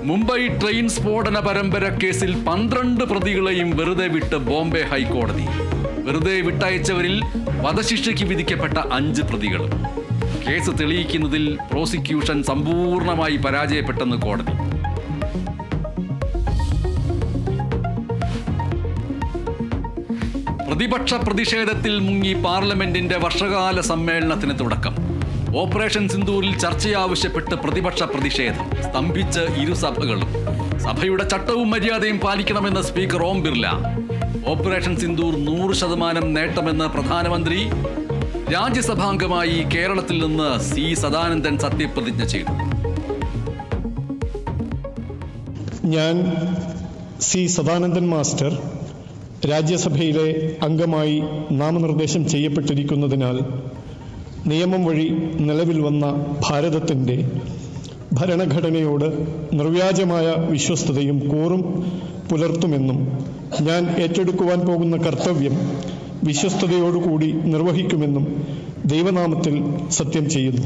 Mumbai train സ്ഫോടന പരമ്പര കേസിൽ 12 പ്രതികളെയും വെറുതെ വിട്ട് ബോംബെ ഹൈക്കോടതി. വെറുതെ വിട്ടയച്ചവരിൽ വധശിക്ഷയ്ക്ക് വിധിക്കപ്പെട്ട 5 പ്രതികളും. കേസ് തെളിയിക്കുന്നതിൽ പ്രോസിക്യൂഷൻ സമ്പൂർണ്ണമായി പരാജയപ്പെട്ടെന്ന് കോടതി. പ്രതിപക്ഷ പ്രതിഷേധത്തിൽ മുങ്ങി പാർലമെന്റിന്റെ വർഷകാല സമ്മേളനത്തിന് തുടക്കം. ഓപ്പറേഷൻ സിന്ദൂറിൽ ചർച്ചയാവശ്യപ്പെട്ട് പ്രതിപക്ഷ പ്രതിഷേധം. സ്തംഭിച്ച് ഇരുസഭകളും. സഭയുടെ ചട്ടവും മര്യാദയും പാലിക്കണമെന്ന് സ്പീക്കർ ഓം ബിർല. ഓപ്പറേഷൻ സിന്ദൂർ 100% നേട്ടമെന്ന് പ്രധാനമന്ത്രി. രാജ്യസഭാംഗമായി കേരളത്തിൽ നിന്ന് സി സദാനന്ദൻ സത്യപ്രതിജ്ഞ ചെയ്തു. ഞാൻ സി സദാനന്ദൻ മാസ്റ്റർ രാജ്യസഭയിലെ അംഗമായി നാമനിർദ്ദേശം ചെയ്യപ്പെട്ടിരിക്കുന്നതിനാൽ നിയമം വഴി നിലവിൽ വന്ന ഭാരതത്തിൻ്റെ ഭരണഘടനയോട് നിർവ്യാജമായ വിശ്വസ്തതയും കൂറും പുലർത്തുമെന്നും ഞാൻ ഏറ്റെടുക്കുവാൻ പോകുന്ന കർത്തവ്യം വിശ്വസ്തയോടുകൂടി നിർവഹിക്കുമെന്നും ദൈവനാമത്തിൽ സത്യം ചെയ്യുന്നു.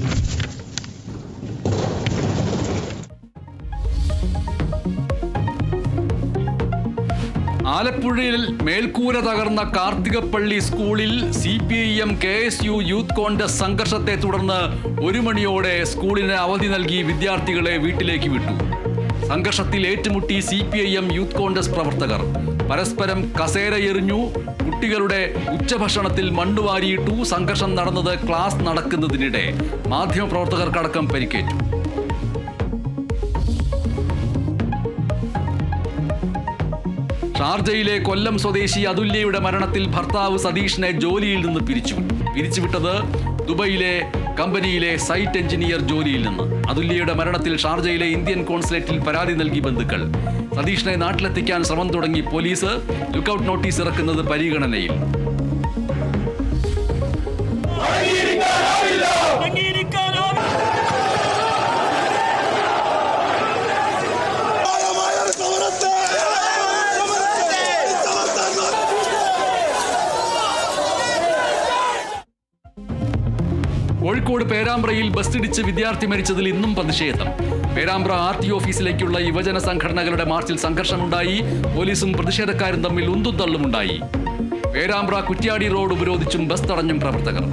ആലപ്പുഴയിൽ മേൽക്കൂര തകർന്ന കാർത്തികപ്പള്ളി സ്കൂളിൽ CPIM KSU യൂത്ത് കോൺഗ്രസ് സംഘർഷത്തെ തുടർന്ന് 1 മണിയോടെ സ്കൂളിന് അവധി നൽകി വിദ്യാർത്ഥികളെ വീട്ടിലേക്ക് വിട്ടു. സംഘർഷത്തിൽ ഏറ്റുമുട്ടി CPIM യൂത്ത് കോൺഗ്രസ് പ്രവർത്തകർ. പരസ്പരം കസേര എറിഞ്ഞു. കുട്ടികളുടെ ഉച്ചഭക്ഷണത്തിൽ മണ്ണുവാരിയിട്ടു. സംഘർഷം നടന്നത് ക്ലാസ് നടക്കുന്നതിനിടെ. മാധ്യമപ്രവർത്തകർക്കടക്കം പരിക്കേറ്റു. ഷാർജയിലെ കൊല്ലം സ്വദേശി അതുല്യയുടെ മരണത്തിൽ ഭർത്താവ് സതീഷിനെ ജോലിയിൽ നിന്ന് പിരിച്ചുവിട്ടത് ദുബൈയിലെ കമ്പനിയിലെ സൈറ്റ് എഞ്ചിനീയർ ജോലിയിൽ നിന്ന്. അതുല്യയുടെ മരണത്തിൽ ഷാർജയിലെ ഇന്ത്യൻ കോൺസുലേറ്റിൽ പരാതി നൽകി ബന്ധുക്കൾ. സതീഷിനെ നാട്ടിലെത്തിക്കാൻ ശ്രമം തുടങ്ങി പോലീസ്. ലുക്കൌട്ട് നോട്ടീസ് ഇറക്കുന്നത് പരിഗണനയിൽ. കോഴിക്കോട് പേരാമ്പ്രയിൽ ബസ്സിടിച്ച് വിദ്യാർത്ഥി മരിച്ചതിൽ ഇന്നും പ്രതിഷേധം. പേരാമ്പ്ര RT ഓഫീസിലേക്കുള്ള യുവജന സംഘടനകളുടെ മാർച്ചിൽ സംഘർഷമുണ്ടായി. പോലീസും പ്രതിഷേധക്കാരും തമ്മിൽ ഉന്തും തള്ളുമുണ്ടായി. പേരാമ്പ്ര കുറ്റ്യാടി റോഡ് ഉപരോധിച്ചും ബസ് തടഞ്ഞും പ്രവർത്തകർ.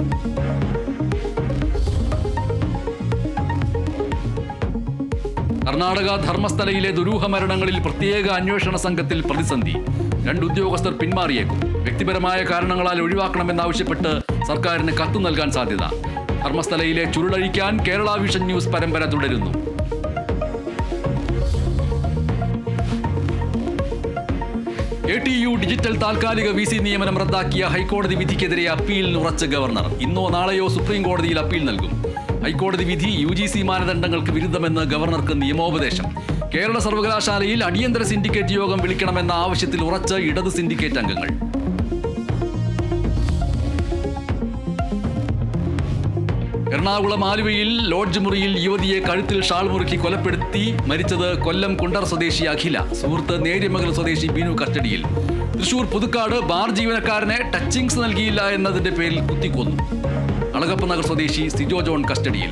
കർണാടക ധർമ്മസ്ഥലയിലെ ദുരൂഹ മരണങ്ങളിൽ പ്രത്യേക അന്വേഷണ സംഘത്തിൽ പ്രതിസന്ധി. 2 ഉദ്യോഗസ്ഥർ പിന്മാറിയേക്കും. വ്യക്തിപരമായ കാരണങ്ങളാൽ ഒഴിവാക്കണമെന്നാവശ്യപ്പെട്ട് സർക്കാരിന് കത്ത് നൽകാൻ സാധ്യത. ധർമ്മസ്ഥലയിലെ ചുരുളഴിക്കാൻ കേരള വിഷൻ ന്യൂസ് പരമ്പര തുടരുന്നു. ATU ഡിജിറ്റൽ താൽക്കാലിക VC നിയമനം റദ്ദാക്കിയ ഹൈക്കോടതി വിധിക്കെതിരെ അപ്പീലിന് ഉറച്ച ഗവർണർ. ഇന്നോ നാളെയോ സുപ്രീം കോടതിയിൽ അപ്പീൽ നൽകും. ഹൈക്കോടതി വിധി UGC മാനദണ്ഡങ്ങൾക്ക് വിരുദ്ധമെന്ന് ഗവർണർക്ക് നിയമോപദേശം. കേരള സർവകലാശാലയിൽ അടിയന്തര സിൻഡിക്കേറ്റ് യോഗം വിളിക്കണമെന്ന ആവശ്യത്തിൽ ഉറച്ച ഇടത് സിൻഡിക്കേറ്റ് അംഗങ്ങൾ. എറണാകുളം ആലുവയിൽ ലോഡ്ജ് മുറിയിൽ യുവതിയെ കഴുത്തിൽ ഷാൾ മുറുക്കി കൊലപ്പെടുത്തി. മരിച്ചത് കൊല്ലം കുണ്ടർ സ്വദേശി അഖില. സുഹൃത്ത് നേര്യമംഗൽ സ്വദേശി ബിനു കസ്റ്റഡിയിൽ. തൃശൂർ പുതുക്കാട് ബാർ ജീവനക്കാരനെ ടച്ചിങ്സ് നൽകിയില്ല എന്നതിന്റെ പേരിൽ കുത്തിക്കൊന്നു. അളഗപ്പ നഗർ സ്വദേശി സിജോ ജോൺ കസ്റ്റഡിയിൽ.